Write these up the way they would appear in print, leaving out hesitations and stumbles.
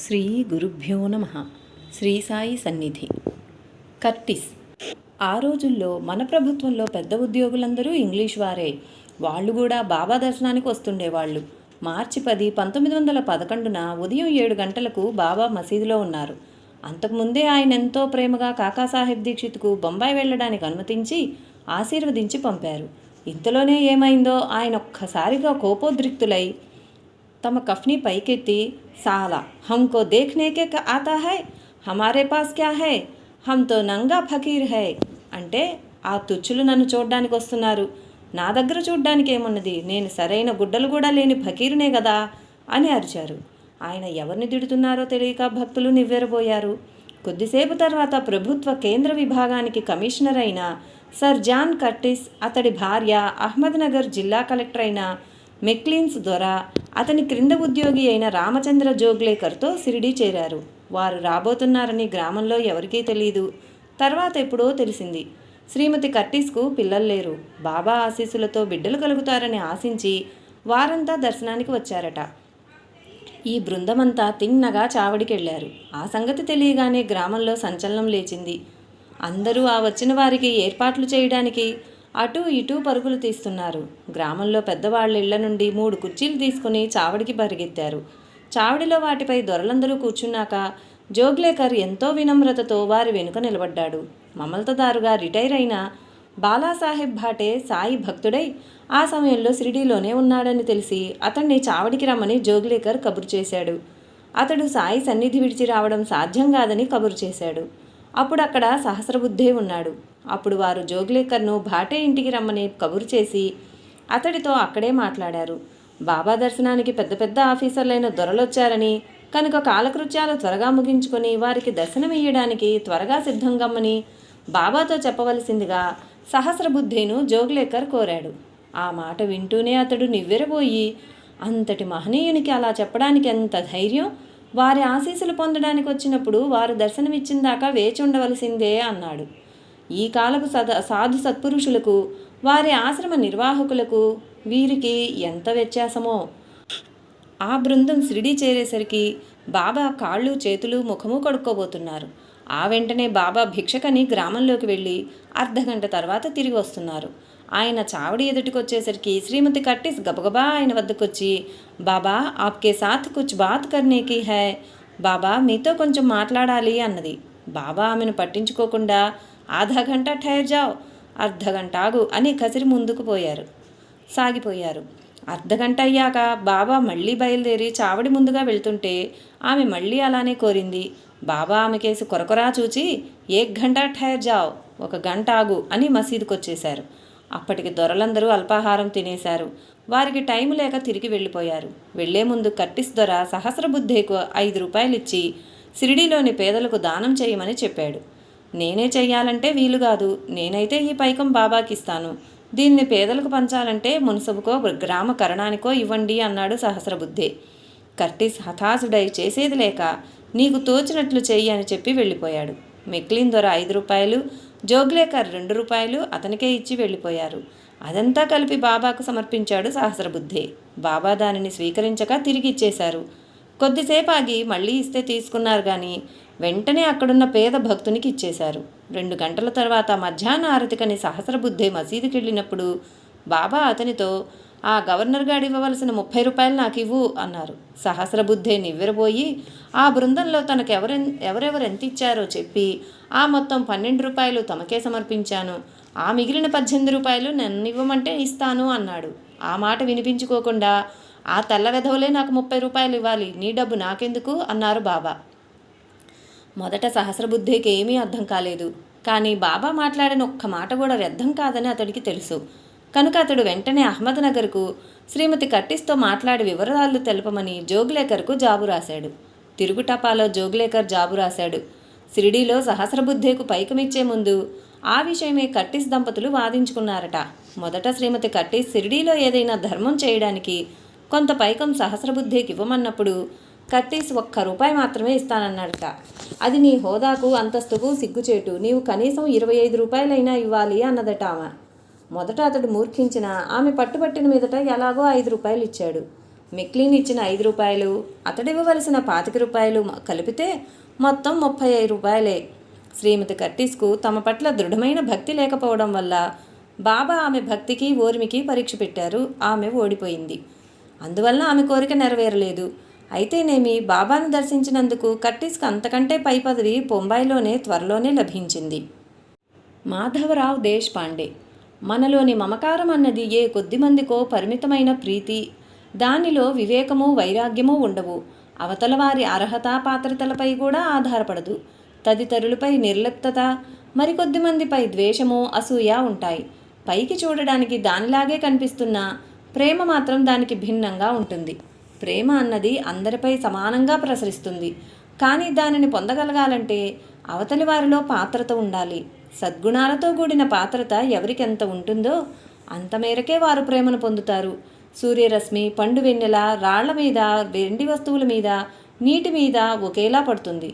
శ్రీ గురుభ్యో నమః. శ్రీ సాయి సన్నిధి. కర్టిస్. ఆ రోజుల్లో మన ప్రభుత్వంలో పెద్ద ఉద్యోగులందరూ ఇంగ్లీష్ వారే. వాళ్ళు కూడా బాబా దర్శనానికి వస్తుండేవాళ్ళు. మార్చి 10, 1911 ఉదయం 7 గంటలకు బాబా మసీదులో ఉన్నారు. అంతకుముందే ఆయన ఎంతో ప్రేమగా కాకాసాహెబ్ దీక్షిత్కు బొంబాయి వెళ్ళడానికి అనుమతించి ఆశీర్వదించి పంపారు. ఇంతలోనే ఏమైందో ఆయన ఒక్కసారిగా కోపోద్రిక్తులై తమ కఫ్ని పైకెత్తి, సాలా హమ్కో దేఖ్నేకే ఆతా హై, హమారే పాస్ క్యా హై, హమ్ తో నంగా ఫకీర్ హై అంటే, ఆ తుచ్చులు నన్ను చూడ్డానికి వస్తున్నారు, నా దగ్గర చూడ్డానికి ఏమున్నది, నేను సరైన గుడ్డలు కూడా లేని ఫకీరునే కదా అని అరిచారు. ఆయన ఎవరిని తిడుతున్నారో తెలియక భక్తులు నివ్వెరబోయారు. కొద్దిసేపు తర్వాత ప్రభుత్వ కేంద్ర విభాగానికి కమిషనర్ అయిన సర్ జాన్ కర్టిస్, అతడి భార్య అహ్మద్నగర్ జిల్లా కలెక్టర్ అయిన మెక్లీన్స్ దొర, అతని క్రింద ఉద్యోగి అయిన రామచంద్ర జోగ్లేకర్తో షిరిడీ చేరారు. వారు రాబోతున్నారని గ్రామంలో ఎవరికీ తెలియదు. తర్వాత ఎప్పుడో తెలిసింది. శ్రీమతి కర్టిస్కు పిల్లలు లేరు. బాబా ఆశీస్సులతో బిడ్డలు కలుగుతారని ఆశించి వారంతా దర్శనానికి వచ్చారట. ఈ బృందమంతా తిన్నగా చావడికెళ్లారు. ఆ సంగతి తెలియగానే గ్రామంలో సంచలనం లేచింది. అందరూ ఆ వచ్చిన వారికి ఏర్పాట్లు చేయడానికి అటూ ఇటూ పరుగులు తీస్తున్నారు. గ్రామంలో పెద్దవాళ్ళ ఇళ్ల నుండి 3 కుర్చీలు తీసుకుని చావడికి పరిగెత్తారు. చావడిలో వాటిపై దొరలందరూ కూర్చున్నాక జోగ్లేకర్ ఎంతో వినమ్రతతో వారి వెనుక నిలబడ్డాడు. మమల్తదారుగా రిటైర్ అయిన బాలాసాహెబ్ భాటే సాయి భక్తుడై ఆ సమయంలో షిరిడీలోనే ఉన్నాడని తెలిసి అతన్ని చావడికి రమ్మని జోగ్లేకర్ కబురు చేశాడు. అతడు సాయి సన్నిధి విడిచి రావడం సాధ్యం కాదని కబురు చేశాడు. అప్పుడు అక్కడ సహస్రబుద్ధే ఉన్నాడు. అప్పుడు వారు జోగ్లేకర్ను భాటే ఇంటికి రమ్మని కబురు చేసి అతడితో అక్కడే మాట్లాడారు. బాబా దర్శనానికి పెద్ద పెద్ద ఆఫీసర్లైన దొరలొచ్చారని, కనుక కాలకృత్యాలు త్వరగా ముగించుకొని వారికి దర్శనమియ్యడానికి త్వరగా సిద్ధంగమ్మని బాబాతో చెప్పవలసిందిగా సహస్రబుద్ధేను జోగ్లేకర్ కోరాడు. ఆ మాట వింటూనే అతడు నివ్వెరబోయి, అంతటి మహనీయునికి అలా చెప్పడానికి ఎంత ధైర్యం, వారి ఆశీస్సులు పొందడానికి వచ్చినప్పుడు వారు దర్శనమిచ్చిందాకా వేచి ఉండవలసిందే అన్నాడు. ఈ కాలపు సాధు సత్పురుషులకు, వారి ఆశ్రమ నిర్వాహకులకు వీరికి ఎంత వ్యత్యాసమో. ఆ బృందం షిరిడీ చేరేసరికి బాబా కాళ్ళు చేతులు ముఖము కడుక్కోబోతున్నారు. ఆ వెంటనే బాబా భిక్షకని గ్రామంలోకి వెళ్ళి అర్ధగంట తర్వాత తిరిగి వస్తున్నారు. ఆయన చావడి ఎదుటికొచ్చేసరికి శ్రీమతి కర్టిస్ గబగబా ఆయన వద్దకొచ్చి, బాబా ఆప్కే సాత్ కుచ్ బాత్ కర్నేకి హై, బాబా మీతో కొంచెం మాట్లాడాలి అన్నది. బాబా ఆమెను పట్టించుకోకుండా, ఆధా గంట ఠహర్ జావ్, అర్ధగంట ఆగు అని కసిరి ముందుకు సాగిపోయారు. అర్ధగంట అయ్యాక బాబా మళ్ళీ బయలుదేరి చావడి ముందుగా వెళ్తుంటే ఆమె మళ్ళీ అలానే కోరింది. బాబా ఆమె కేసు కొరకొరా చూచి, 1 గంట ఠహర్ జావ్, 1 గంట ఆగు అని మసీదుకొచ్చేశారు. అప్పటికి దొరలందరూ అల్పాహారం తినేశారు. వారికి టైం లేక తిరిగి వెళ్ళిపోయారు. వెళ్లే ముందు కర్టిస్ దొర సహస్రబుద్ధేకు 5 రూపాయలు ఇచ్చి షిరిడీలోని పేదలకు దానం చేయమని చెప్పాడు. నేనే చెయ్యాలంటే వీలుగాదు, నేనైతే ఈ పైకం బాబాకిస్తాను, దీన్ని పేదలకు పంచాలంటే మున్సబుకో గ్రామ కరణానికో ఇవ్వండి అన్నాడు సహస్రబుద్ధే. కర్టిస్ హతాశుడై చేసేది లేక, నీకు తోచినట్లు చెయ్యి అని చెప్పి వెళ్ళిపోయాడు. మెక్లీన్ దొర 5 రూపాయలు, జోగ్లేకర్ 2 రూపాయలు అతనికే ఇచ్చి వెళ్ళిపోయారు. అదంతా కలిపి బాబాకు సమర్పించాడు సహస్రబుద్ధే. బాబా దానిని స్వీకరించక తిరిగి ఇచ్చేశారు. కొద్దిసేపు ఆగి మళ్ళీ ఇస్తే తీసుకున్నారు కానీ వెంటనే అక్కడున్న పేద భక్తునికి ఇచ్చేశారు. 2 గంటల తర్వాత మధ్యాహ్న ఆరతికని సహస్రబుద్ధే మసీదుకి వెళ్ళినప్పుడు బాబా అతనితో, ఆ గవర్నర్ గారు ఇవ్వవలసిన 30 రూపాయలు నాకు ఇవ్వు అన్నారు. సహస్రబుద్ధే నివ్వెరబోయి ఆ బృందంలో తనకు ఎవరెవరు ఎంత ఇచ్చారో చెప్పి, ఆ మొత్తం 12 రూపాయలు తమకే సమర్పించాను, ఆ మిగిలిన 18 రూపాయలు నన్ను ఇవ్వమంటే ఇస్తాను అన్నాడు. ఆ మాట వినిపించుకోకుండా, ఆ తెల్ల వెధవలే నాకు 30 రూపాయలు ఇవ్వాలి, నీ డబ్బు నాకెందుకు అన్నారు బాబా. మొదట సహస్రబుద్ధేకి ఏమీ అర్థం కాలేదు. కానీ బాబా మాట్లాడిన ఒక్క మాట కూడా వ్యర్థం కాదని అతడికి తెలుసు. కనుక అతడు వెంటనే అహ్మద్నగర్కు శ్రీమతి కర్టిస్తో మాట్లాడి వివరాలు తెలపమని జోగ్లేకర్కు జాబు రాశాడు. తిరుగుటపాలో జోగ్లేకర్ జాబు రాశాడు. షిరిడీలో సహస్రబుద్ధేకు పైకమిచ్చే ముందు ఆ విషయమే కర్టిస్ దంపతులు వాదించుకున్నారట. మొదట శ్రీమతి కర్టిస్ షిరిడీలో ఏదైనా ధర్మం చేయడానికి కొంత పైకం సహస్రబుద్ధేకి ఇవ్వమన్నప్పుడు కర్టిస్ 1 రూపాయి మాత్రమే ఇస్తానన్నాడట. అది నీ హోదాకు అంతస్తుకు సిగ్గుచేటు, నీవు కనీసం 25 రూపాయలైనా ఇవ్వాలి అన్నదట ఆమె. మొదట అతడు మూర్ఖించిన, ఆమె పట్టుబట్టిన మీదట ఎలాగో 5 రూపాయలు ఇచ్చాడు. మెక్లీన్ ఇచ్చిన 5 రూపాయలు, అతడివ్వవలసిన 25 రూపాయలు కలిపితే మొత్తం 35 రూపాయలే. శ్రీమతి కర్టిస్కు తమ పట్ల దృఢమైన భక్తి లేకపోవడం వల్ల బాబా ఆమె భక్తికి ఓర్మికి పరీక్ష పెట్టారు. ఆమె ఓడిపోయింది. అందువల్ల ఆమె కోరిక నెరవేరలేదు. అయితేనేమి బాబాను దర్శించినందుకు కర్టిస్కు అంతకంటే పై పదవి బొంబాయిలోనే త్వరలోనే లభించింది. మాధవరావు దేశపాండే. మనలోని మమకారం అన్నది ఏ కొద్దిమందికో పరిమితమైన ప్రీతి. దానిలో వివేకము వైరాగ్యము ఉండవు. అవతల వారి అర్హత పాత్రతలపై కూడా ఆధారపడదు. తదితరులపై నిర్లిప్తత, మరికొద్దిమందిపై ద్వేషము అసూయ ఉంటాయి. పైకి చూడడానికి దానిలాగే కనిపిస్తున్నా ప్రేమ మాత్రం దానికి భిన్నంగా ఉంటుంది. ప్రేమ అన్నది అందరిపై సమానంగా ప్రసరిస్తుంది. కానీ దానిని పొందగలగాలంటే అవతలి వారిలో పాత్రత ఉండాలి. సద్గుణాలతో కూడిన పాత్రత ఎవరికెంత ఉంటుందో అంత మేరకే వారు ప్రేమను పొందుతారు. సూర్యరశ్మి పండు వెన్నెల రాళ్ల మీద, వెండి వస్తువుల మీద, నీటి మీద ఒకేలా పడుతుంది.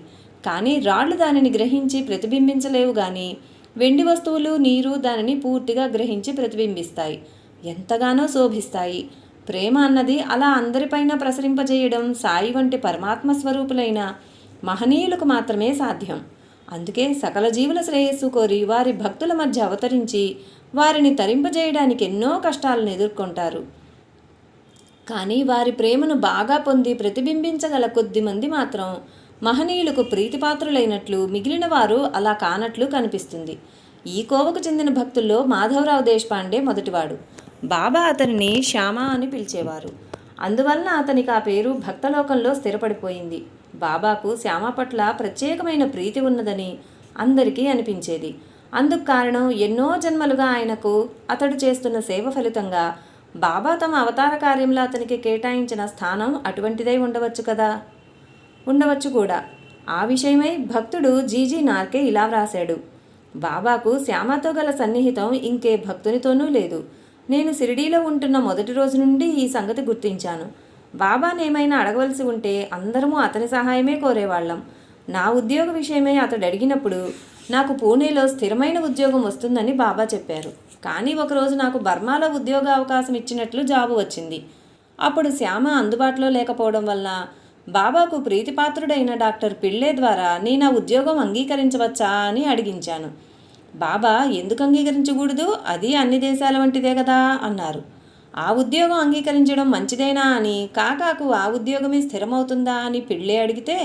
కానీ రాళ్ళు దానిని గ్రహించి ప్రతిబింబించలేవు. కానీ వెండి వస్తువులు, నీరు దానిని పూర్తిగా గ్రహించి ప్రతిబింబిస్తాయి, ఎంతగానో శోభిస్తాయి. ప్రేమ అన్నది అలా అందరిపైన ప్రసరింపజేయడం సాయి వంటి పరమాత్మ స్వరూపులైన మహనీయులకు మాత్రమే సాధ్యం. అందుకే సకల జీవుల శ్రేయస్సు కోరి వారి భక్తుల మధ్య అవతరించి వారిని తరింపజేయడానికి ఎన్నో కష్టాలను ఎదుర్కొంటారు. కానీ వారి ప్రేమను బాగా పొంది ప్రతిబింబించగల కొద్దిమంది మాత్రం మహనీయులకు ప్రీతిపాత్రులైనట్లు, మిగిలిన వారు అలా కానట్లు కనిపిస్తుంది. ఈ కోవకు చెందిన భక్తుల్లో మాధవరావు దేశపాండే మొదటివాడు. బాబా అతనిని శ్యామ అని పిలిచేవారు. అందువలన అతనికి ఆ పేరు భక్తలోకంలో స్థిరపడిపోయింది. బాబాకు శ్యామ పట్ల ప్రత్యేకమైన ప్రీతి ఉన్నదని అందరికీ అనిపించేది. అందుకు కారణం ఎన్నో జన్మలుగా ఆయనకు అతడు చేస్తున్న సేవ ఫలితంగా బాబా తమ అవతార కార్యంలో అతనికి కేటాయించిన స్థానం అటువంటిదై ఉండవచ్చు కదా. ఉండవచ్చు కూడా. ఆ విషయమై భక్తుడు జీజీ నార్కే ఇలా వ్రాశాడు: బాబాకు శ్యామతో గల సన్నిహితం ఇంకే భక్తునితోనూ లేదు. నేను షిరిడీలో ఉంటున్న మొదటి రోజు నుండి ఈ సంగతి గుర్తించాను. బాబానేమైనా అడగవలసి ఉంటే అందరము అతని సహాయమే కోరేవాళ్ళం. నా ఉద్యోగ విషయమై అతడు అడిగినప్పుడు నాకు పూణేలో స్థిరమైన ఉద్యోగం వస్తుందని బాబా చెప్పారు. కానీ ఒకరోజు నాకు బర్మాలో ఉద్యోగ అవకాశం ఇచ్చినట్లు జాబు వచ్చింది. అప్పుడు శ్యామ అందుబాటులో లేకపోవడం వల్ల బాబాకు ప్రీతిపాత్రుడైన డాక్టర్ పిళ్ళే ద్వారా నేను ఆ ఉద్యోగం అంగీకరించవచ్చా అని అడిగించాను. బాబా ఎందుకు అంగీకరించకూడదు, అది అన్ని దేశాల వంటిదే కదా అన్నారు. ఆ ఉద్యోగం అంగీకరించడం మంచిదేనా అని, కాకాకు ఆ ఉద్యోగమే స్థిరమవుతుందా అని పిళ్ళే అడిగితే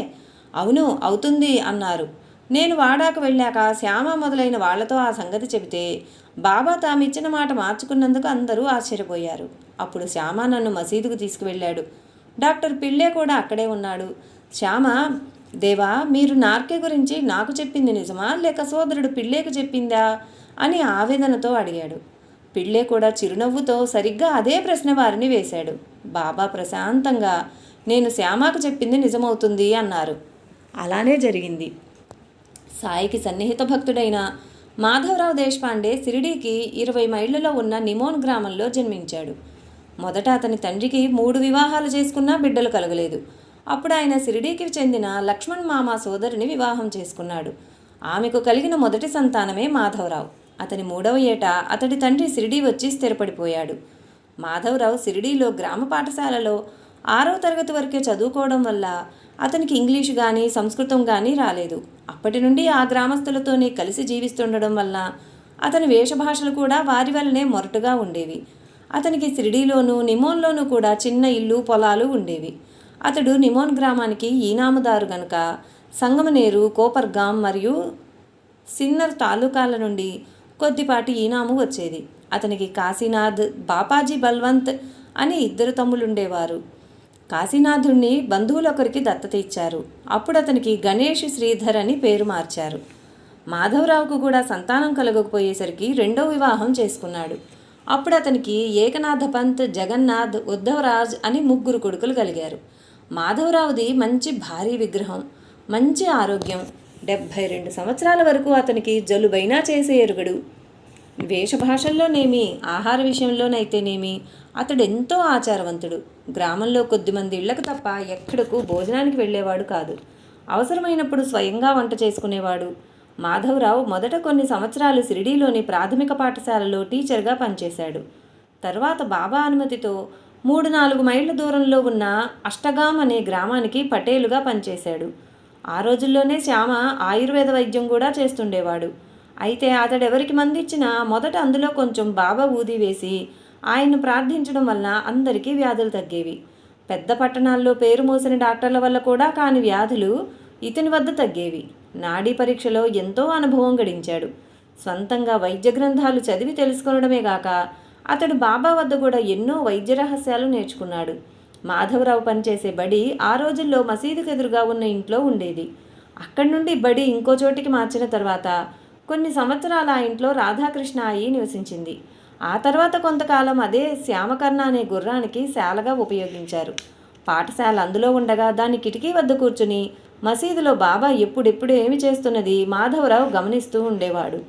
అవును అవుతుంది అన్నారు. నేను వాడాకు వెళ్ళాక శ్యామ మొదలైన వాళ్లతో ఆ సంగతి చెబితే బాబా తామిచ్చిన మాట మార్చుకున్నందుకు అందరూ ఆశ్చర్యపోయారు. అప్పుడు శ్యామ నన్ను మసీదుకు తీసుకువెళ్ళాడు. డాక్టర్ పిళ్ళే కూడా అక్కడే ఉన్నాడు. శ్యామ, దేవా, మీరు నార్కే గురించి నాకు చెప్పింది నిజమా లేక సోదరుడు పిళ్ళేకు చెప్పిందా అని ఆవేదనతో అడిగాడు. పిళ్ళే కూడా చిరునవ్వుతో సరిగ్గా అదే ప్రశ్న వారిని వేశాడు. బాబా ప్రశాంతంగా నేను శ్యామకు చెప్పింది నిజమవుతుంది అన్నారు. అలానే జరిగింది. సాయికి సన్నిహిత భక్తుడైన మాధవరావు దేశపాండే షిరిడీకి 20 మైళ్ళలో ఉన్న నిమోన్ గ్రామంలో జన్మించాడు. మొదట అతని తండ్రికి 3 వివాహాలు చేసుకున్నా బిడ్డలు కలగలేదు. అప్పుడు ఆయన షిరిడీకి చెందిన లక్ష్మణ్ మామ సోదరిని వివాహం చేసుకున్నాడు. ఆమెకు కలిగిన మొదటి సంతానమే మాధవరావు. అతని 3వ ఏట అతడి తండ్రి షిరిడీ వచ్చి స్థిరపడిపోయాడు. మాధవరావు షిరిడీలో గ్రామ పాఠశాలలో 6వ తరగతి వరకే చదువుకోవడం వల్ల అతనికి ఇంగ్లీషు కానీ సంస్కృతం కానీ రాలేదు. అప్పటి నుండి ఆ గ్రామస్తులతోనే కలిసి జీవిస్తుండడం వల్ల అతని వేషభాషలు కూడా వారి వల్లనే మొరటుగా ఉండేవి. అతనికి షిరిడీలోనూ నిమోన్లోనూ కూడా చిన్న ఇల్లు పొలాలు ఉండేవి. అతడు నిమోన్ గ్రామానికి ఈనాముదారు గనుక సంగమనేరు, కోపర్గాం మరియు సిన్నర్ తాలూకాల నుండి కొద్దిపాటి ఈనాము వచ్చేది. అతనికి కాశీనాథ్, బాపాజీ బల్వంత్ అని 2 తమ్ములుండేవారు. కాశీనాథుణ్ణి బంధువులొకరికి దత్తత ఇచ్చారు. అప్పుడు అతనికి గణేష్ శ్రీధర్ అని పేరు మార్చారు. మాధవరావుకు కూడా సంతానం కలగకపోయేసరికి 2వ వివాహం చేసుకున్నాడు. అప్పుడు అతనికి ఏకనాథ పంత్, జగన్నాథ్, ఉద్ధవరాజ్ అని 3 కొడుకులు కలిగారు. మాధవరావుది మంచి భారీ విగ్రహం, మంచి ఆరోగ్యం. 72 సంవత్సరాల వరకు అతనికి జలుబైనా చేసే ఎరుగడు. వేషభాషల్లోనేమి, ఆహార విషయంలోనైతేనేమి అతడెంతో ఆచారవంతుడు. గ్రామంలో కొద్దిమంది ఇళ్లకు తప్ప ఎక్కడకు భోజనానికి వెళ్ళేవాడు కాదు. అవసరమైనప్పుడు స్వయంగా వంట చేసుకునేవాడు. మాధవరావు మొదట కొన్ని సంవత్సరాలు షిరిడీలోని ప్రాథమిక పాఠశాలలో టీచర్గా పనిచేశాడు. తర్వాత బాబా అనుమతితో 3-4 మైళ్ళ దూరంలో ఉన్న అష్టగాం అనే గ్రామానికి పటేలుగా పనిచేశాడు. ఆ రోజుల్లోనే శ్యామ ఆయుర్వేద వైద్యం కూడా చేస్తుండేవాడు. అయితే అతడెవరికి మందిచ్చినా మొదట అందులో కొంచెం బాబా ఊది వేసి ఆయన్ను ప్రార్థించడం వలన అందరికీ వ్యాధులు తగ్గేవి. పెద్ద పట్టణాల్లో పేరు మోసిన డాక్టర్ల వల్ల కూడా కాని వ్యాధులు ఇతని వద్ద తగ్గేవి. నాడీ పరీక్షలో ఎంతో అనుభవం గడించాడు. స్వంతంగా వైద్య గ్రంథాలు చదివి తెలుసుకొనడమే గాక అతడు బాబా వద్ద కూడా ఎన్నో వైద్య రహస్యాలు నేర్చుకున్నాడు. మాధవరావు పనిచేసే బడి ఆ రోజుల్లో మసీదుకు ఎదురుగా ఉన్న ఇంట్లో ఉండేది. అక్కడి నుండి బడి ఇంకో చోటికి మార్చిన తర్వాత కొన్ని సంవత్సరాలు ఆ ఇంట్లో రాధాకృష్ణ అయి నివసించింది. ఆ తర్వాత కొంతకాలం అదే శ్యామకర్ణ అనే గుర్రానికి శాలగా ఉపయోగించారు. పాఠశాల అందులో ఉండగా దాని కిటికీ వద్ద కూర్చుని మసీదులో బాబా ఎప్పుడెప్పుడు ఏమి చేస్తున్నది మాధవరావు గమనిస్తూ ఉండేవాడు.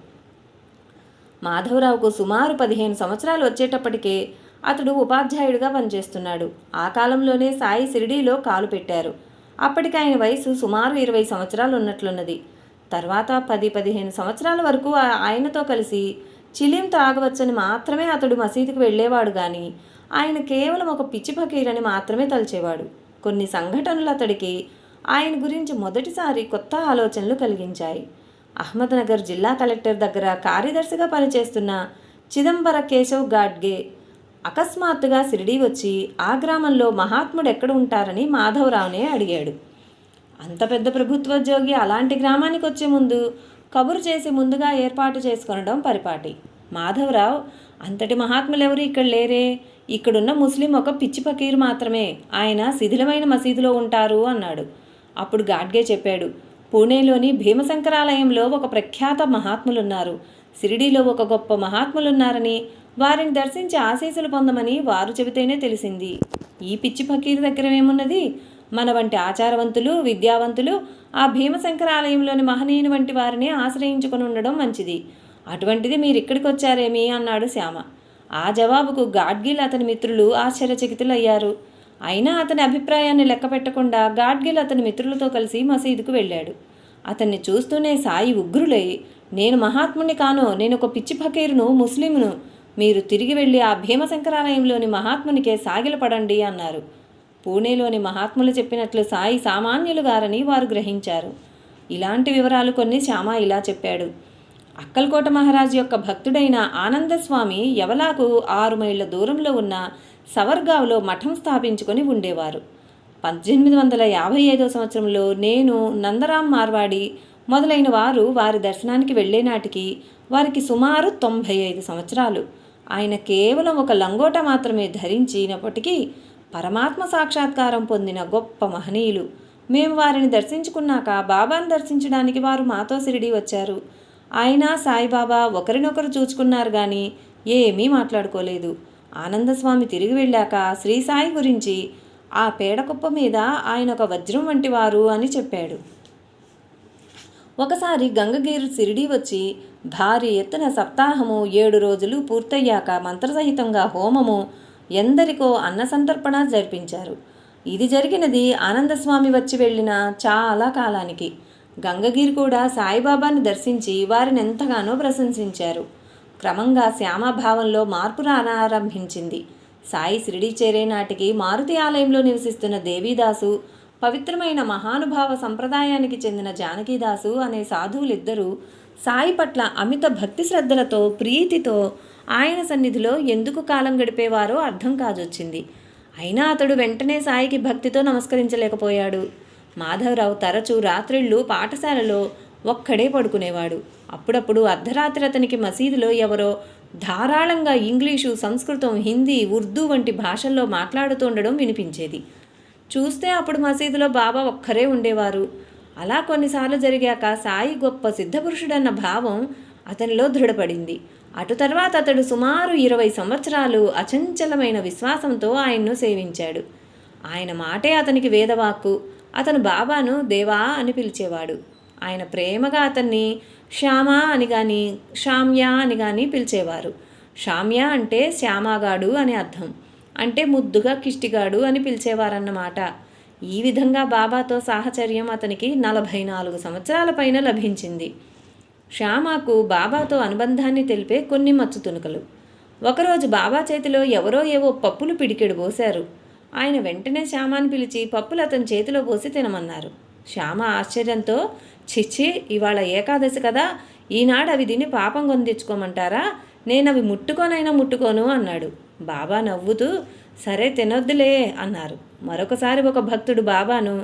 మాధవరావుకు సుమారు 15 సంవత్సరాలు వచ్చేటప్పటికే అతడు ఉపాధ్యాయుడిగా పనిచేస్తున్నాడు. ఆ కాలంలోనే సాయి షిరిడీలో కాలు పెట్టారు. అప్పటికి ఆయన వయసు సుమారు 20 సంవత్సరాలు ఉన్నట్లున్నది. తర్వాత 10-15 సంవత్సరాల వరకు ఆయనతో కలిసి చిలీం త్రాగవచ్చని మాత్రమే అతడు మసీదుకు వెళ్ళేవాడు కానీ ఆయన కేవలం ఒక పిచ్చి ఫకీరని మాత్రమే తలచేవాడు. కొన్ని సంఘటనలు అతడికి ఆయన గురించి మొదటిసారి కొత్త ఆలోచనలు కలిగించాయి. అహ్మద్నగర్ జిల్లా కలెక్టర్ దగ్గర కార్యదర్శిగా పనిచేస్తున్న చిదంబర కేశవ్ గాడ్గే అకస్మాత్తుగా షిరిడీ వచ్చి ఆ గ్రామంలో మహాత్ముడు ఎక్కడ ఉంటారని మాధవరావునే అడిగాడు. అంత పెద్ద ప్రభుత్వోద్యోగి అలాంటి గ్రామానికి వచ్చే ముందు కబురు చేసి ముందుగా ఏర్పాటు చేసుకొనడం పరిపాటి. మాధవరావు, అంతటి మహాత్ములెవరు ఇక్కడ లేరే, ఇక్కడున్న ముస్లిం ఒక పిచ్చి ఫకీరు మాత్రమే, ఆయన శిథిలమైన మసీదులో ఉంటారు అన్నాడు. అప్పుడు గాడ్గే చెప్పాడు, పూణేలోని భీమశంకరాలయంలో ఒక ప్రఖ్యాత మహాత్ములున్నారు. షిరిడీలో ఒక గొప్ప మహాత్ములున్నారని, వారిని దర్శించి ఆశీస్సులు పొందమని వారు చెబితేనే తెలిసింది. ఈ పిచ్చి ఫకీరు దగ్గర ఏమున్నది? మన వంటి ఆచారవంతులు, విద్యావంతులు ఆ భీమశంకరాలయంలోని మహనీయుని వంటి వారిని ఆశ్రయించుకొని ఉండడం మంచిది. అటువంటిది మీరిక్కడికి వచ్చారేమి అన్నాడు శ్యామ. ఆ జవాబుకు గాడ్గిల్ అతని మిత్రులు ఆశ్చర్యచకితులయ్యారు. అయినా అతని అభిప్రాయాన్ని లెక్క పెట్టకుండా గాడ్గిల్ అతని మిత్రులతో కలిసి మసీదుకు వెళ్ళాడు. అతన్ని చూస్తూనే సాయి ఉగ్రులై, నేను మహాత్ముని కాను, నేను ఒక పిచ్చి ఫకీరును, ముస్లింను. మీరు తిరిగి వెళ్ళి ఆ భీమశంకరాలయంలోని మహాత్మునికే సాగిలపడండి అన్నారు. పూణేలోని మహాత్ములు చెప్పినట్లు సాయి సామాన్యులు గారని వారు గ్రహించారు. ఇలాంటి వివరాలు కొన్ని శ్యామ ఇలా చెప్పాడు. అక్కల్కోట మహారాజు యొక్క భక్తుడైన ఆనందస్వామి యవలాకు 6 మైళ్ళ దూరంలో ఉన్న సవర్గావ్లో మఠం స్థాపించుకొని ఉండేవారు. 1855 సంవత్సరంలో నేను, నందరాం మార్వాడి మొదలైన వారు వారి దర్శనానికి వెళ్లే నాటికి వారికి సుమారు 95 సంవత్సరాలు. ఆయన కేవలం ఒక లంగోట మాత్రమే ధరించినప్పటికీ పరమాత్మ సాక్షాత్కారం పొందిన గొప్ప మహనీయులు. మేము వారిని దర్శించుకున్నాక బాబాను దర్శించడానికి వారు మాతో షిరిడీ వచ్చారు. ఆయన సాయిబాబా ఒకరినొకరు చూచుకున్నారు కానీ ఏమీ మాట్లాడుకోలేదు. ఆనందస్వామి తిరిగి వెళ్ళాక శ్రీ సాయి గురించి ఆ పేడకుప్ప మీద ఆయన ఒక వజ్రం వంటి వారు అని చెప్పాడు. ఒకసారి గంగగీరు షిరిడీ వచ్చి భారీ ఎత్తున సప్తాహము 7 రోజులు పూర్తయ్యాక మంత్రసహితంగా హోమము, ఎందరికో అన్న సంతర్పణ జరిపించారు. ఇది జరిగినది ఆనందస్వామి వచ్చి వెళ్ళిన చాలా కాలానికి. గంగగిరి కూడా సాయిబాబాని దర్శించి వారిని ఎంతగానో ప్రశంసించారు. క్రమంగా శ్యామభావంలో మార్పు రానారంభించింది. సాయి షిరిడీ చేరే నాటికి మారుతి ఆలయంలో నివసిస్తున్న దేవీదాసు, పవిత్రమైన మహానుభావ సంప్రదాయానికి చెందిన జానకీదాసు అనే సాధువులిద్దరూ సాయి పట్ల అమిత భక్తి శ్రద్ధలతో, ప్రీతితో ఆయన సన్నిధిలో ఎందుకు కాలం గడిపేవారో అర్థం కాజొచ్చింది. అయినా అతడు వెంటనే సాయికి భక్తితో నమస్కరించలేకపోయాడు. మాధవరావు తరచూ రాత్రిళ్ళు పాఠశాలలో ఒక్కడే పడుకునేవాడు. అప్పుడప్పుడు అర్ధరాత్రి అతనికి మసీదులో ఎవరో ధారాళంగా ఇంగ్లీషు, సంస్కృతం, హిందీ, ఉర్దూ వంటి భాషల్లో మాట్లాడుతుండడం వినిపించేది. చూస్తే అప్పుడు మసీదులో బాబా ఒక్కరే ఉండేవారు. అలా కొన్నిసార్లు జరిగాక సాయి గొప్ప సిద్ధపురుషుడన్న భావం అతనిలో దృఢపడింది. అటు తర్వాత అతడు సుమారు 20 సంవత్సరాలు అచంచలమైన విశ్వాసంతో ఆయన్ను సేవించాడు. ఆయన మాటే అతనికి వేదవాక్కు. అతను బాబాను దేవా అని పిలిచేవాడు. ఆయన ప్రేమగా అతన్ని శ్యామా అని కానీ, షామ్యా అని కానీ పిలిచేవారు. షామ్యా అంటే శ్యామాగాడు అని అర్థం. అంటే ముద్దుగా కిష్టిగాడు అని పిలిచేవారన్నమాట. ఈ విధంగా బాబాతో సాహచర్యం అతనికి 44 సంవత్సరాల పైన లభించింది. శ్యామకు బాబాతో అనుబంధాన్ని తెలిపే కొన్ని మచ్చుతునుకలు. ఒకరోజు బాబా చేతిలో ఎవరో ఏవో పప్పులు పిడికెడు పోశారు. ఆయన వెంటనే శ్యామాని పిలిచి పప్పులు అతని చేతిలో పోసి తినమన్నారు. శ్యామ ఆశ్చర్యంతో, చిచ్చి, ఇవాళ ఏకాదశి కదా, ఈనాడు అవి తిని పాపం తెచ్చుకోమంటారా? నేనవి ముట్టుకోనైనా ముట్టుకోను అన్నాడు. బాబా నవ్వుతూ, సరే తినొద్దులే అన్నారు. మరొకసారి ఒక భక్తుడు బాబాను,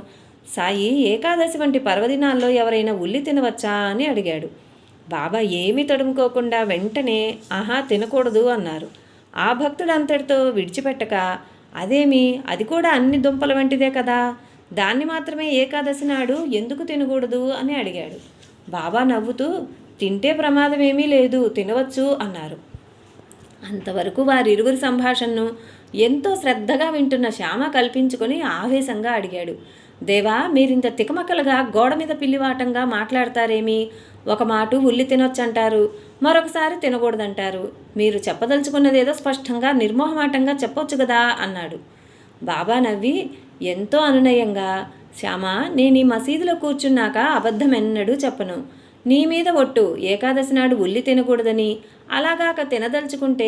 సాయి, ఏకాదశి వంటి పర్వదినాల్లో ఎవరైనా ఉల్లి తినవచ్చా అని అడిగాడు. బాబా ఏమీ తడుముకోకుండా వెంటనే ఆహా, తినకూడదు అన్నారు. ఆ భక్తుడు అంతటితో విడిచిపెట్టక, అదేమి, అది కూడా అన్ని దుంపల వంటిదే కదా, దాన్ని మాత్రమే ఏకాదశి నాడు ఎందుకు తినకూడదు అని అడిగాడు. బాబా నవ్వుతూ, తింటే ప్రమాదం ఏమీ లేదు, తినవచ్చు అన్నారు. అంతవరకు వారిరువురి సంభాషణను ఎంతో శ్రద్ధగా వింటున్న శ్యామ కల్పించుకొని ఆవేశంగా అడిగాడు, దేవా, మీరింత తికమకలుగా గోడ మీద పిల్లివాటంగా మాట్లాడతారేమి? ఒక మాట ఉల్లి తినొచ్చంటారు, మరొకసారి తినకూడదంటారు. మీరు చెప్పదలుచుకున్నదేదో స్పష్టంగా నిర్మోహమాటంగా చెప్పొచ్చు కదా అన్నాడు. బాబా నవ్వి ఎంతో అనునయంగా, శ్యామ, నేను ఈ మసీదులో కూర్చున్నాక అబద్ధం ఎన్నడూ చెప్పను. నీ మీద ఒట్టు, ఏకాదశి నాడు ఉల్లి తినకూడదని, అలాగాక తినదలుచుకుంటే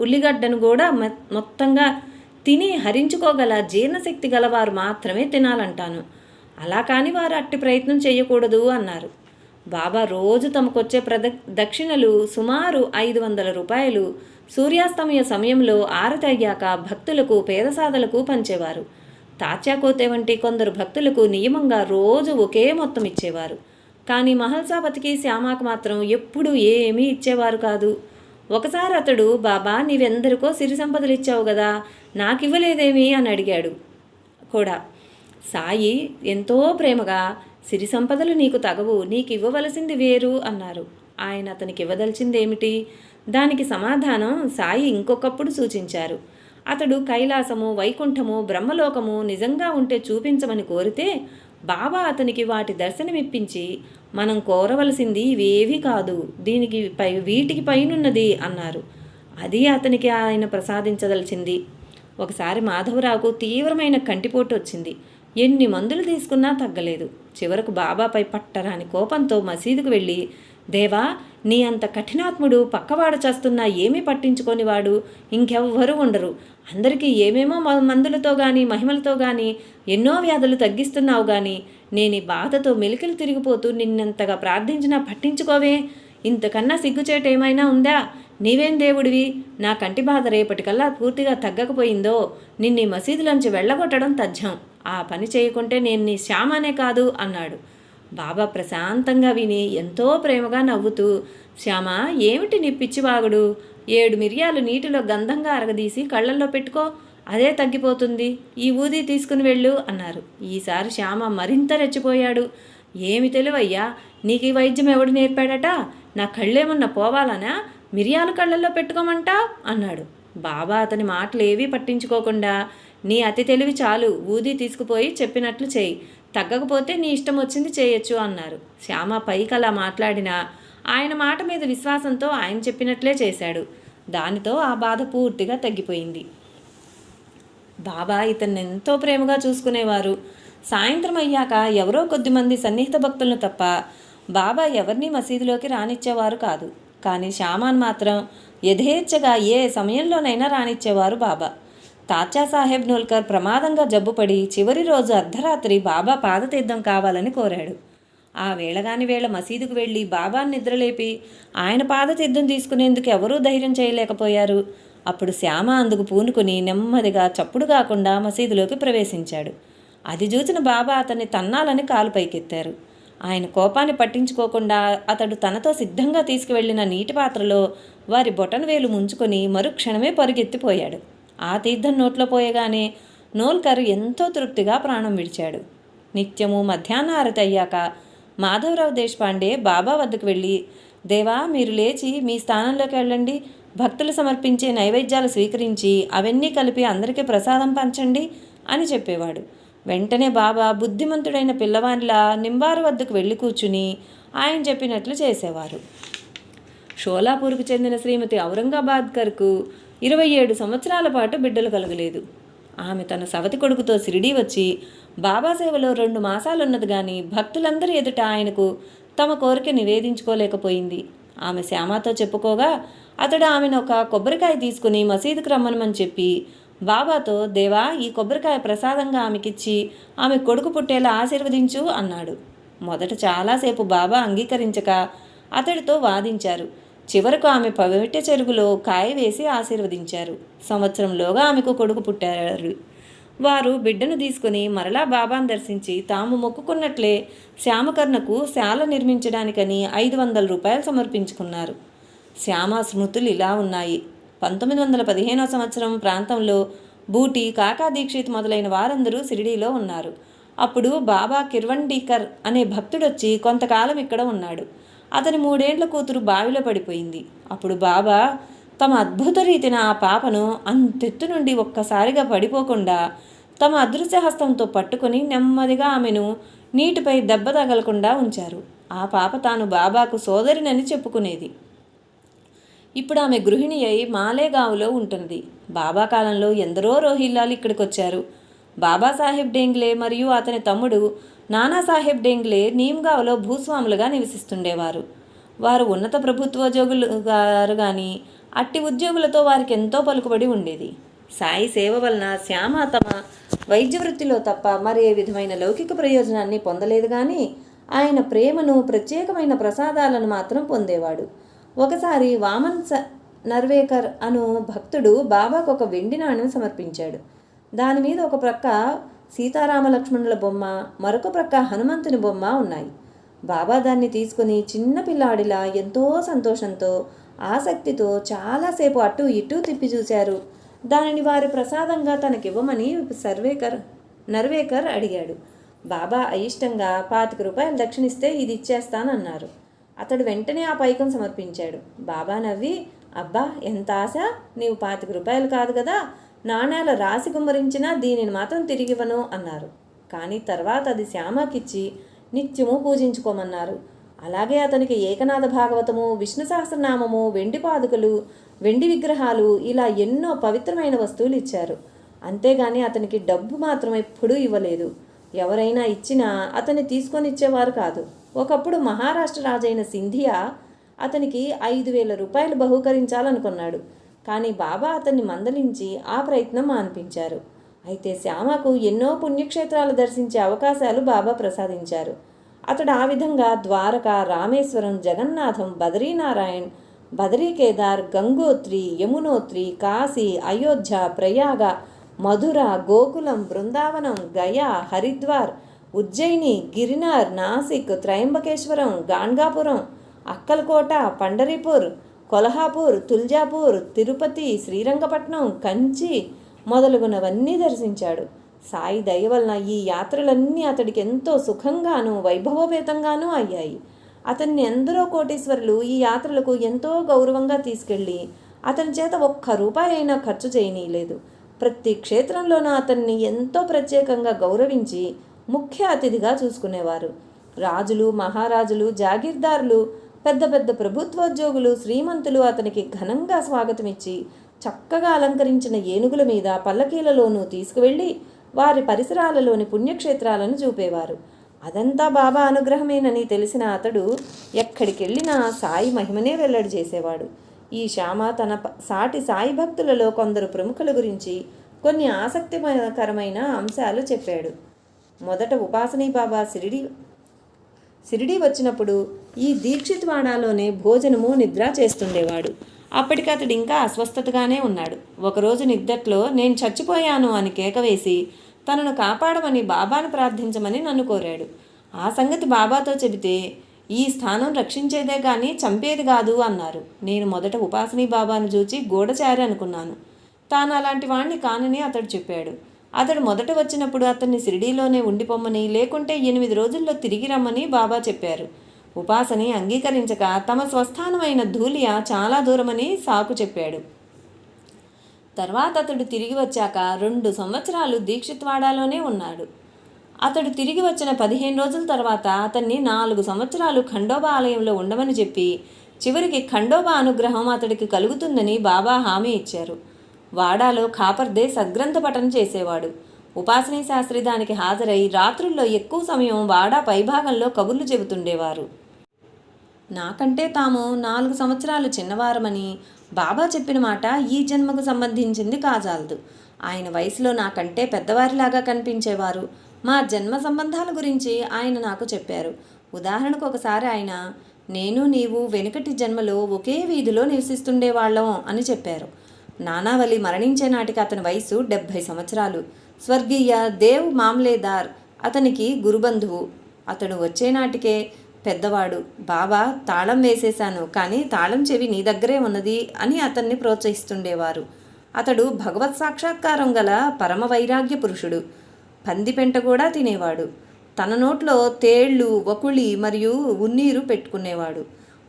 ఉల్లిగడ్డను కూడా మొత్తంగా తిని హరించుకోగల జీర్ణశక్తి గలవారు మాత్రమే తినాలంటాను. అలా కాని వారు అట్టి ప్రయత్నం చేయకూడదు అన్నారు. బాబా రోజు తమకొచ్చే దక్షిణలు సుమారు 500 రూపాయలు సూర్యాస్తమయ సమయంలో ఆరతి అయ్యాక భక్తులకు, పేదసాదలకు పంచేవారు. తాత్యాకోతే వంటి కొందరు భక్తులకు నియమంగా రోజు ఒకే మొత్తం ఇచ్చేవారు. కానీ మహల్సాపతికి, శ్యామాకు మాత్రం ఎప్పుడూ ఏమీ ఇచ్చేవారు కాదు. ఒకసారి అతడు, బాబా, నీవెందరికో సిరి సంపదలు ఇచ్చావు కదా, నాకివ్వలేదేమి అని అడిగాడు కూడా. సాయి ఎంతో ప్రేమగా, సిరి సంపదలు నీకు తగవు, నీకు ఇవ్వవలసింది వేరు అన్నారు. ఆయన అతనికి ఇవ్వదలిచిందేమిటి? దానికి సమాధానం సాయి ఇంకొకప్పుడు సూచించారు. అతడు కైలాసము, వైకుంఠము, బ్రహ్మలోకము నిజంగా ఉంటే చూపించమని కోరితే బాబా అతనికి వాటి దర్శనమిప్పించి, మనం కోరవలసింది ఇవేవీ కాదు, వీటికి పైనున్నది అన్నారు. అది అతనికి ఆయన ప్రసాదించదలిచింది. ఒకసారి మాధవరావుకు తీవ్రమైన కంటిపోటు వచ్చింది. ఎన్ని మందులు తీసుకున్నా తగ్గలేదు. చివరకు బాబాపై పట్టరాని కోపంతో మసీదుకు వెళ్ళి, దేవా, నీ అంత కఠినాత్ముడు పక్కవాడు చేస్తున్నా ఏమీ పట్టించుకోనివాడు ఇంకెవ్వరూ ఉండరు. అందరికీ ఏమేమో మందులతో కానీ మహిమలతో కానీ ఎన్నో వ్యాధులు తగ్గిస్తున్నావు కానీ నేను ఈ బాధతో మెలికలు తిరిగిపోతూ నిన్నెంతగా ప్రార్థించినా పట్టించుకోవే. ఇంతకన్నా సిగ్గుచేటేమైనా ఉందా? నీవేం దేవుడివి? నా కంటి బాధ రేపటికల్లా పూర్తిగా తగ్గకపోయిందో నిన్నీ మసీదులోంచి వెళ్ళగొట్టడం తథ్యం. ఆ పని చేయకుంటే నేను నీ శ్యామనే కాదు అన్నాడు. బాబా ప్రశాంతంగా విని ఎంతో ప్రేమగా నవ్వుతూ, శ్యామ, ఏమిటి నీ పిచ్చివాగుడు? 7 మిరియాలు నీటిలో గంధంగా అరగదీసి కళ్ళల్లో పెట్టుకో, అదే తగ్గిపోతుంది. ఈ ఊది తీసుకుని వెళ్ళు అన్నారు. ఈసారి శ్యామ మరింత రెచ్చిపోయాడు. ఏమి తెలివయ్యా, నీకు ఈ వైద్యం ఎవడు నేర్పాడట? నా కళ్ళేమన్నా పోవాలనా? మిరియాలు కళ్ళల్లో పెట్టుకోమంటా అన్నాడు. బాబా అతని మాటలు ఏవీ పట్టించుకోకుండా, నీ అతి తెలివి చాలు, ఊది తీసుకుపోయి చెప్పినట్లు చేయి, తగ్గకపోతే నీ ఇష్టం వచ్చింది చేయొచ్చు అన్నారు. శ్యామ పైకి అలా మాట్లాడినా ఆయన మాట మీద విశ్వాసంతో ఆయన చెప్పినట్లే చేశాడు. దానితో ఆ బాధ పూర్తిగా తగ్గిపోయింది. బాబా ఇతన్ని ఎంతో ప్రేమగా చూసుకునేవారు. సాయంత్రం అయ్యాక ఎవరో కొద్దిమంది సన్నిహిత భక్తులను తప్ప బాబా ఎవరినీ మసీదులోకి రానిచ్చేవారు కాదు. కానీ శ్యామాన్ మాత్రం యథేచ్ఛగా ఏ సమయంలోనైనా రానిచ్చేవారు బాబా. తాత్యాసాహెబ్ నోల్కర్ ప్రమాదంగా జబ్బుపడి చివరి రోజు అర్ధరాత్రి బాబా పాదతీర్థం కావాలని కోరాడు. ఆ వేళగాని వేళ మసీదుకు వెళ్ళి బాబాను నిద్రలేపి ఆయన పాదతీర్థం తీసుకునేందుకు ఎవరూ ధైర్యం చేయలేకపోయారు. అప్పుడు శ్యామ అందుకు పూనుకుని నెమ్మదిగా చప్పుడు కాకుండా మసీదులోకి ప్రవేశించాడు. అది చూసిన బాబా అతన్ని తన్నాలని కాలు పైకెత్తారు. ఆయన కోపాన్ని పట్టించుకోకుండా అతడు తనతో సిద్ధంగా తీసుకువెళ్లిన నీటి పాత్రలో వారి బొటనవేలు ముంచుకొని మరుక్షణమే పరుగెత్తిపోయాడు. ఆ తీర్థం నోట్లో పోయగానే నోల్కర్ ఎంతో తృప్తిగా ప్రాణం విడిచాడు. నిత్యము మధ్యాహ్న హారతి అయ్యాక మాధవరావు దేశపాండే బాబా వద్దకు వెళ్ళి, దేవా, మీరు లేచి మీ స్థానంలోకి వెళ్ళండి, భక్తులు సమర్పించే నైవేద్యాలు స్వీకరించి అవన్నీ కలిపి అందరికీ ప్రసాదం పంచండి అని చెప్పేవాడు. వెంటనే బాబా బుద్ధిమంతుడైన పిల్లవానిలా నింబారు వద్దకు వెళ్ళి కూర్చుని ఆయన చెప్పినట్లు చేసేవారు. షోలాపూర్కు చెందిన శ్రీమతి ఔరంగాబాద్కర్కు 27 సంవత్సరాల పాటు బిడ్డలు కలగలేదు. ఆమె తన సవతి కొడుకుతో షిరిడీ వచ్చి బాబా సేవలో 2 మాసాలున్నది కానీ భక్తులందరి ఎదుట ఆయనకు తమ కోరిక నివేదించుకోలేకపోయింది. ఆమె శ్యామతో చెప్పుకోగా అతడు ఆమెను ఒక కొబ్బరికాయ తీసుకుని మసీదుకు రమ్మనమని చెప్పి బాబాతో, దేవా, ఈ కొబ్బరికాయ ప్రసాదంగా ఆమెకిచ్చి ఆమె కొడుకు పుట్టేలా ఆశీర్వదించు అన్నాడు. మొదట చాలాసేపు బాబా అంగీకరించక అతడితో వాదించారు. చివరకు ఆమె పవిట చెరుగులో కాయ వేసి ఆశీర్వదించారు. సంవత్సరంలోగా ఆమెకు కొడుకు పుట్టారు. వారు బిడ్డను తీసుకుని మరలా బాబాను దర్శించి తాము మొక్కుకున్నట్లే శ్యామకర్ణకు శాల నిర్మించడానికని 500 రూపాయలు సమర్పించుకున్నారు. శ్యామ స్మృతులు ఇలా ఉన్నాయి. 1915 సంవత్సరం ప్రాంతంలో బూటి, కాకా దీక్షిత్ మొదలైన వారందరూ షిరిడీలో ఉన్నారు. అప్పుడు బాబా కిర్వండీకర్ అనే భక్తుడొచ్చి కొంతకాలం ఇక్కడ ఉన్నాడు. అతని 3 ఏళ్ల కూతురు బావిలో పడిపోయింది. అప్పుడు బాబా తమ అద్భుత రీతిన ఆ పాపను అంతెత్తు నుండి ఒక్కసారిగా పడిపోకుండా తమ అదృశ్య హస్తంతో పట్టుకొని నెమ్మదిగా ఆమెను నీటిపై దెబ్బ తగలకుండా ఉంచారు. ఆ పాప తాను బాబాకు సోదరినని చెప్పుకునేది. ఇప్పుడు ఆమె గృహిణి అయి మాలేగావ్లో ఉంటుంది. బాబా కాలంలో ఎందరో రోహిల్లాలు ఇక్కడికి వచ్చారు. బాబాసాహెబ్ డేంగ్లే మరియు అతని తమ్ముడు నానాసాహెబ్ డేంగ్లే నీమ్గావ్లో భూస్వాములుగా నివసిస్తుండేవారు. వారు ఉన్నత ప్రభుత్వోద్యోగులు గారు కానీ అట్టి ఉద్యోగులతో వారికి ఎంతో పలుకుబడి ఉండేది. సాయి సేవ వలన శ్యామ తమ వైద్య వృత్తిలో తప్ప మరే విధమైన లౌకిక ప్రయోజనాన్ని పొందలేదు. కానీ ఆయన ప్రేమను, ప్రత్యేకమైన ప్రసాదాలను మాత్రం పొందేవాడు. ఒకసారి వామన్ నర్వేకర్ అను భక్తుడు బాబాకు ఒక వెండి నాణ్యం సమర్పించాడు. దాని మీద ఒక ప్రక్క సీతారామ లక్ష్మణుల బొమ్మ, మరొక ప్రక్క హనుమంతుని బొమ్మ ఉన్నాయి. బాబా దాన్ని తీసుకుని చిన్న పిల్లాడిలా ఎంతో సంతోషంతో, ఆసక్తితో చాలాసేపు అటు ఇటు తిప్పి చూశారు. దానిని వారి ప్రసాదంగా తనకివ్వమని నర్వేకర్ అడిగాడు. బాబా అయిష్టంగా 25 రూపాయలు దక్షిణిస్తే ఇది ఇచ్చేస్తానన్నారు. అతడు వెంటనే ఆ పైకం సమర్పించాడు. బాబా నవ్వి, అబ్బా, ఎంత ఆశ! నీవు 25 రూపాయలు కాదు కదా, నాణేల రాశి కుమ్మరించినా దీనిని మాత్రం తిరిగివ్వను అన్నారు. కానీ తర్వాత అది శ్యామకిచ్చి నిత్యము పూజించుకోమన్నారు. అలాగే అతనికి ఏకనాథ భాగవతము, విష్ణు సహస్రనామము, వెండి పాదుకలు, వెండి విగ్రహాలు, ఇలా ఎన్నో పవిత్రమైన వస్తువులు ఇచ్చారు. అంతేగాని అతనికి డబ్బు మాత్రం ఎప్పుడూ ఇవ్వలేదు. ఎవరైనా ఇచ్చినా అతన్ని తీసుకొని ఇచ్చేవారు కాదు. ఒకప్పుడు మహారాష్ట్ర రాజైన సింధియా అతనికి 5,000 రూపాయలు బహూకరించాలనుకున్నాడు. కానీ బాబా అతన్ని మందలించి ఆ ప్రయత్నం మాన్పించారు. అయితే శ్యామకు ఎన్నో పుణ్యక్షేత్రాలు దర్శించే అవకాశాలు బాబా ప్రసాదించారు. అతడు ఆ విధంగా ద్వారకా, రామేశ్వరం, జగన్నాథం, బదరీనారాయణ్, బదరీకేదార్, గంగోత్రి, యమునోత్రి, కాశీ, అయోధ్య, ప్రయాగ, మధుర, గోకులం, బృందావనం, గయా, హరిద్వార్, ఉజ్జయిని, గిరినార్, నాసిక్, త్రయంబకేశ్వరం, గాణ్గాపురం, అక్కల్కోట, పండరీపూర్, కొల్హాపూర్, తుల్జాపూర్, తిరుపతి, శ్రీరంగపట్నం, కంచి మొదలుగునవన్నీ దర్శించాడు. సాయి దయ వలన ఈ యాత్రలన్నీ అతడికి ఎంతో సుఖంగానూ వైభవోపేతంగానూ అయ్యాయి. అతన్ని ఎందరో కోటీశ్వరులు ఈ యాత్రలకు ఎంతో గౌరవంగా తీసుకెళ్ళి అతని చేత 1 రూపాయి అయినా ఖర్చు చేయనీయలేదు. ప్రతి క్షేత్రంలోనూ అతన్ని ఎంతో ప్రత్యేకంగా గౌరవించి ముఖ్య అతిథిగా చూసుకునేవారు. రాజులు, మహారాజులు, జాగీర్దారులు, పెద్ద పెద్ద ప్రభుత్వోద్యోగులు, శ్రీమంతులు అతనికి ఘనంగా స్వాగతమిచ్చి చక్కగా అలంకరించిన ఏనుగుల మీద పల్లకీలలోనూ తీసుకువెళ్ళి వారి పరిసరాలలోని పుణ్యక్షేత్రాలను చూపేవారు. అదంతా బాబా అనుగ్రహమేనని తెలిసిన అతడు ఎక్కడికెళ్ళినా సాయి మహిమనే వెల్లడి చేసేవాడు. ఈ శ్యామ తన సాటి సాయి భక్తులలో కొందరు ప్రముఖుల గురించి కొన్ని ఆసక్తికరమైన అంశాలు చెప్పాడు. మొదట ఉపాసనీ బాబా షిరిడీ వచ్చినప్పుడు ఈ దీక్షిత్ వాడాలోనే భోజనము, నిద్ర చేస్తుండేవాడు. అప్పటికి అతడు ఇంకా అస్వస్థతగానే ఉన్నాడు. ఒకరోజు నిద్దట్లో నేను చచ్చిపోయాను అని కేకవేసి తనను కాపాడమని బాబాను ప్రార్థించమని నన్ను కోరాడు. ఆ సంగతి బాబాతో చెబితే, ఈ స్థానం రక్షించేదే కానీ చంపేది కాదు అన్నారు. నేను మొదట ఉపాసనీ బాబాను చూచి గూఢచారి అనుకున్నాను. తాను అలాంటి వాణ్ణి కానని అతడు చెప్పాడు. అతడు మొదట వచ్చినప్పుడు అతన్ని షిరిడీలోనే ఉండిపోమ్మని, లేకుంటే 8 రోజుల్లో తిరిగి రమ్మని బాబా చెప్పారు. ఉపాసని అంగీకరించక తమ స్వస్థానమైన ధూలియా చాలా దూరమని సాకు చెప్పాడు. తర్వాత అతడు తిరిగి వచ్చాక 2 సంవత్సరాలు దీక్షిత్వాడాలోనే ఉన్నాడు. అతడు తిరిగి వచ్చిన 15 రోజుల తర్వాత అతన్ని 4 సంవత్సరాలు ఖండోబా ఆలయంలో ఉండమని చెప్పి చివరికి ఖండోబా అనుగ్రహం అతడికి కలుగుతుందని బాబా హామీ ఇచ్చారు. వాడాలో ఖాపర్దే సద్గ్రంథ పఠనం చేసేవాడు. ఉపాసనీ శాస్త్రి దానికి హాజరై రాత్రుల్లో ఎక్కువ సమయం వాడా పైభాగంలో కబుర్లు చెబుతుండేవారు. నాకంటే తాము 4 సంవత్సరాలు చిన్నవారమని బాబా చెప్పిన మాట ఈ జన్మకు సంబంధించింది కాజాలదు. ఆయన వయసులో నాకంటే పెద్దవారిలాగా కనిపించేవారు. మా జన్మ సంబంధాల గురించి ఆయన నాకు చెప్పారు. ఉదాహరణకు ఒకసారి ఆయన, నేను నీవు వెనుకటి జన్మలో ఒకే వీధిలో నివసిస్తుండేవాళ్ళం అని చెప్పారు. నానావళి మరణించే నాటికి అతని వయసు 70 సంవత్సరాలు. స్వర్గీయ దేవ్ మామ్లేదార్ అతనికి గురుబంధువు. అతడు వచ్చే నాటికే పెద్దవాడు. బాబా, తాళం వేసేశాను, కానీ తాళం చెవి నీ దగ్గరే ఉన్నది అని అతన్ని ప్రోత్సహిస్తుండేవారు. అతడు భగవత్ సాక్షాత్కారం గల పరమ వైరాగ్య పురుషుడు. పందిపెంట కూడా తినేవాడు. తన నోట్లో తేళ్ళు, వకుళి మరియు ఉన్నీరు పెట్టుకునేవాడు.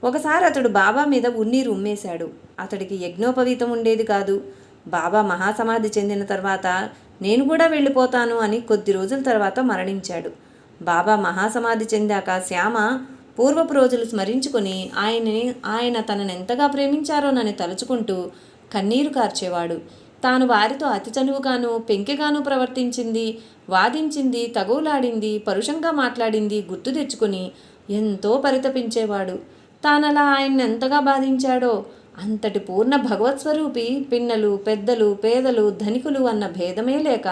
ఒకసారి అతడు బాబా మీద ఉన్నీరు ఉమ్మేశాడు. అతడికి యజ్ఞోపవీతం ఉండేది కాదు. బాబా మహాసమాధి చెందిన తర్వాత నేను కూడా వెళ్ళిపోతాను అని కొద్ది రోజుల తర్వాత మరణించాడు. బాబా మహాసమాధి చెందాక శ్యామ పూర్వపు రోజులు స్మరించుకొని ఆయన తనను ఎంతగా ప్రేమించారోనని తలుచుకుంటూ కన్నీరు కార్చేవాడు. తాను వారితో అతి చనువుగాను పెంకెగాను ప్రవర్తించింది, వాదించింది, తగువులాడింది, పరుషంగా మాట్లాడింది గుర్తు తెచ్చుకుని ఎంతో పరితపించేవాడు. తానలా ఆయన్ని ఎంతగా బాధించాడో. అంతటి పూర్ణ భగవత్ స్వరూపి పిన్నలు, పెద్దలు, పేదలు, ధనికులు అన్న భేదమే లేక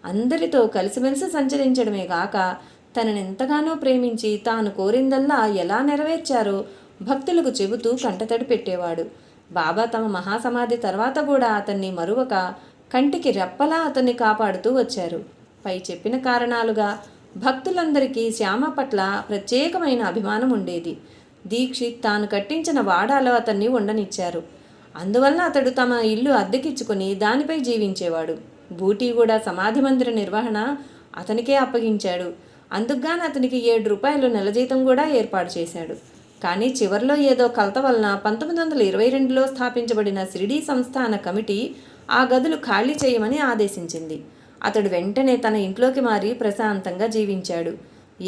అందరితో కలిసిమెలిసి సంచరించడమే గాక తననెంతగానో ప్రేమించి తాను కోరిందల్లా ఎలా నెరవేర్చారో భక్తులకు చెబుతూ కంటతడి పెట్టేవాడు. బాబా తమ మహాసమాధి తర్వాత కూడా అతన్ని మరువక కంటికి రెప్పలా అతన్ని కాపాడుతూ వచ్చారు. పై చెప్పిన కారణాలుగా భక్తులందరికీ శ్యామ పట్ల ప్రత్యేకమైన అభిమానం ఉండేది. దీక్షిత్ తాను కట్టించిన వాడాలో అతన్ని ఉండనిచ్చారు. అందువల్ల అతడు తమ ఇల్లు అద్దెకిచ్చుకుని దానిపై జీవించేవాడు. బూటీ కూడా సమాధి మందిర నిర్వహణ అతనికే అప్పగించాడు. అందుకుగాను అతనికి 7 రూపాయలు నెల జీతం కూడా ఏర్పాటు చేశాడు. కానీ చివరిలో ఏదో కలత వలన 1922లో స్థాపించబడిన షిరిడీ సంస్థాన కమిటీ ఆ గదులు ఖాళీ చేయమని ఆదేశించింది. అతడు వెంటనే తన ఇంట్లోకి మారి ప్రశాంతంగా జీవించాడు.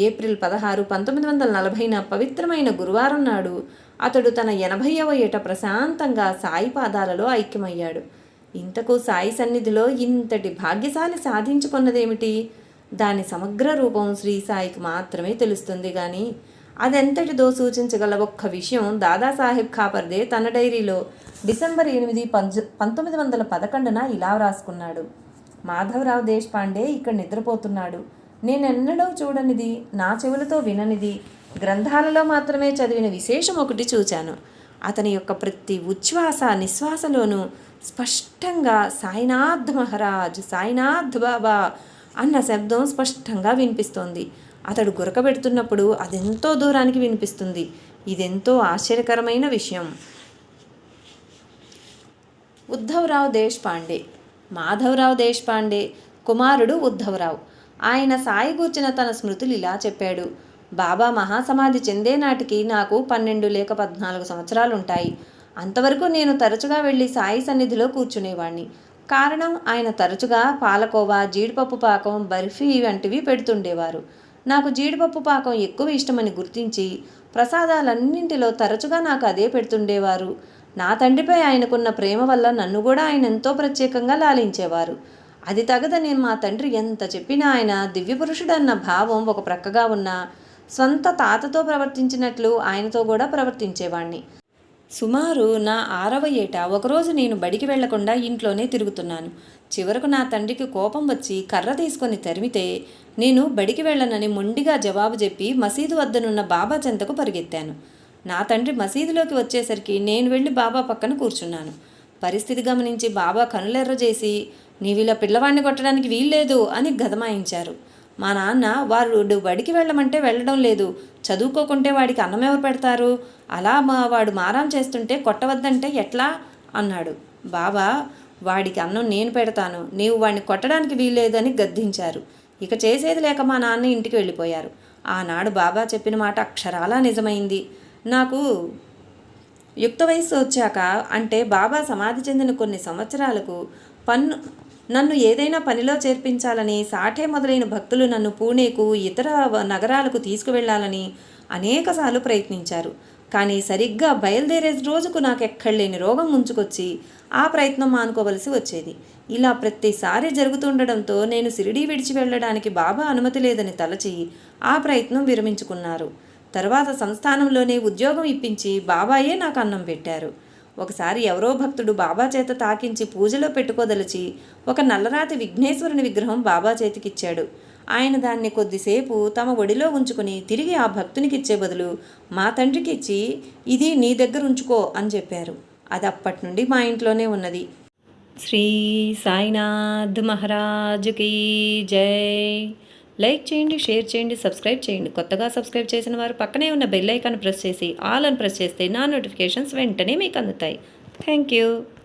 ఏప్రిల్ 16, 1940న పవిత్రమైన గురువారం నాడు అతడు తన 80వ ఏట ప్రశాంతంగా సాయి పాదాలలో ఐక్యమయ్యాడు. ఇంతకు సాయి సన్నిధిలో ఇంతటి భాగ్యశాలి సాధించుకున్నదేమిటి? దాని సమగ్ర రూపం శ్రీ సాయికి మాత్రమే తెలుస్తుంది. కానీ అదెంతటిదో సూచించగల ఒక్క విషయం దాదాసాహెబ్ ఖాపర్దే తన డైరీలో డిసెంబర్ 8, 1911న ఇలా వ్రాసుకున్నాడు. మాధవరావు దేశపాండే ఇక్కడ నిద్రపోతున్నాడు. నేనెన్నడూ చూడనిది, నా చెవులతో విననిది, గ్రంథాలలో మాత్రమే చదివిన విశేషం ఒకటి చూచాను. అతని యొక్క ప్రతి ఉచ్ఛ్వాస నిశ్వాసలోనూ స్పష్టంగా సాయినాథ్ మహారాజ్, సాయినాథ్ బాబా అన్న శబ్దం స్పష్టంగా వినిపిస్తోంది. అతడు గురకబెడుతున్నప్పుడు అదెంతో దూరానికి వినిపిస్తుంది. ఇదెంతో ఆశ్చర్యకరమైన విషయం. ఉద్ధవరావు దేశపాండే. మాధవరావు దేశపాండే కుమారుడు ఉద్ధవరావు. ఆయన సాయి గూర్చిన తన స్మృతులు ఇలా చెప్పాడు. బాబా మహాసమాధి చెందే నాటికి నాకు 12 లేక 14 సంవత్సరాలుంటాయి. అంతవరకు నేను తరచుగా వెళ్ళి సాయి సన్నిధిలో కూర్చునేవాణ్ణి. కారణం, ఆయన తరచుగా పాలకోవా, జీడిపప్పు పాకం, బర్ఫీ వంటివి పెడుతుండేవారు. నాకు జీడిపప్పు పాకం ఎక్కువ ఇష్టమని గుర్తించి ప్రసాదాలన్నింటిలో తరచుగా నాకు అదే పెడుతుండేవారు. నా తండ్రిపై ఆయనకున్న ప్రేమ వల్ల నన్ను కూడా ఆయన ఎంతో ప్రత్యేకంగా లాలించేవారు. అది తగదని మా తండ్రి ఎంత చెప్పినా ఆయన దివ్యపురుషుడన్న భావం ఒక ప్రక్కగా ఉన్న స్వంత తాతతో ప్రవర్తించినట్లు ఆయనతో కూడా ప్రవర్తించేవాణ్ణి. సుమారు నా 6వ ఏట ఒకరోజు నేను బడికి వెళ్లకుండా ఇంట్లోనే తిరుగుతున్నాను. చివరకు నా తండ్రికి కోపం వచ్చి కర్ర తీసుకొని తరిమితే నేను బడికి వెళ్ళనని మొండిగా జవాబు చెప్పి మసీదు వద్దనున్న బాబా చెంతకు పరిగెత్తాను. నా తండ్రి మసీదులోకి వచ్చేసరికి నేను వెళ్ళి బాబా పక్కన కూర్చున్నాను. పరిస్థితి గమనించి బాబా కనులెర్ర చేసి, నీవిలా పిల్లవాడిని కొట్టడానికి వీల్లేదు అని గదమాయించారు. మా నాన్న, వాడు బడికి వెళ్ళమంటే వెళ్ళడం లేదు, చదువుకోకుంటే వాడికి అన్నం ఎవరు పెడతారు, అలా వాడు మారాం చేస్తుంటే కొట్టవద్దంటే ఎట్లా అన్నాడు. బాబా, వాడికి అన్నం నేను పెడతాను, నీవు వాడిని కొట్టడానికి వీల్లేదు అని గద్దించారు. ఇక చేసేది లేక మా నాన్న ఇంటికి వెళ్ళిపోయారు. ఆనాడు బాబా చెప్పిన మాట అక్షరాలా నిజమైంది. నాకు యుక్త వయస్సు వచ్చాక, అంటే బాబా సమాధి చెందిన కొన్ని సంవత్సరాలకు నన్ను ఏదైనా పనిలో చేర్పించాలని సాఠే మొదలైన భక్తులు నన్ను పూణేకు, ఇతర నగరాలకు తీసుకువెళ్లాలని అనేకసార్లు ప్రయత్నించారు. కానీ సరిగ్గా బయలుదేరే రోజుకు నాకు ఎక్కడలేని రోగం ముంచుకొచ్చి ఆ ప్రయత్నం మానుకోవలసి వచ్చేది. ఇలా ప్రతిసారి జరుగుతుండడంతో నేను షిరిడీ విడిచి వెళ్ళడానికి బాబా అనుమతి లేదని తలచి ఆ ప్రయత్నం విరమించుకున్నారు. తర్వాత సంస్థానంలోనే ఉద్యోగం ఇప్పించి బాబాయే నాకు అన్నం పెట్టారు. ఒకసారి ఎవరో భక్తుడు బాబా చేత తాకించి పూజలో పెట్టుకోదలిచి ఒక నల్లరాతి విఘ్నేశ్వరుని విగ్రహం బాబా చేతికిచ్చాడు. ఆయన దాన్ని కొద్దిసేపు తమ ఒడిలో ఉంచుకుని తిరిగి ఆ భక్తునికి ఇచ్చే బదులు మా తండ్రికి ఇచ్చి ఇది నీ దగ్గర ఉంచుకో అని చెప్పారు. అది అప్పటి నుండి మా ఇంట్లోనే ఉన్నది. శ్రీ సాయినాథ్ మహారాజుకి జై. లైక్ చేయండి, షేర్ చేయండి, సబ్స్క్రైబ్ చేయండి. కొత్తగా సబ్స్క్రైబ్ చేసిన వారు పక్కనే ఉన్న బెల్ ఐకాన్ ప్రెస్ చేసి ఆల్ అని ప్రెస్ చేస్తే నా నోటిఫికేషన్స్ వెంటనే మీకు అందుతాయి. Thank you.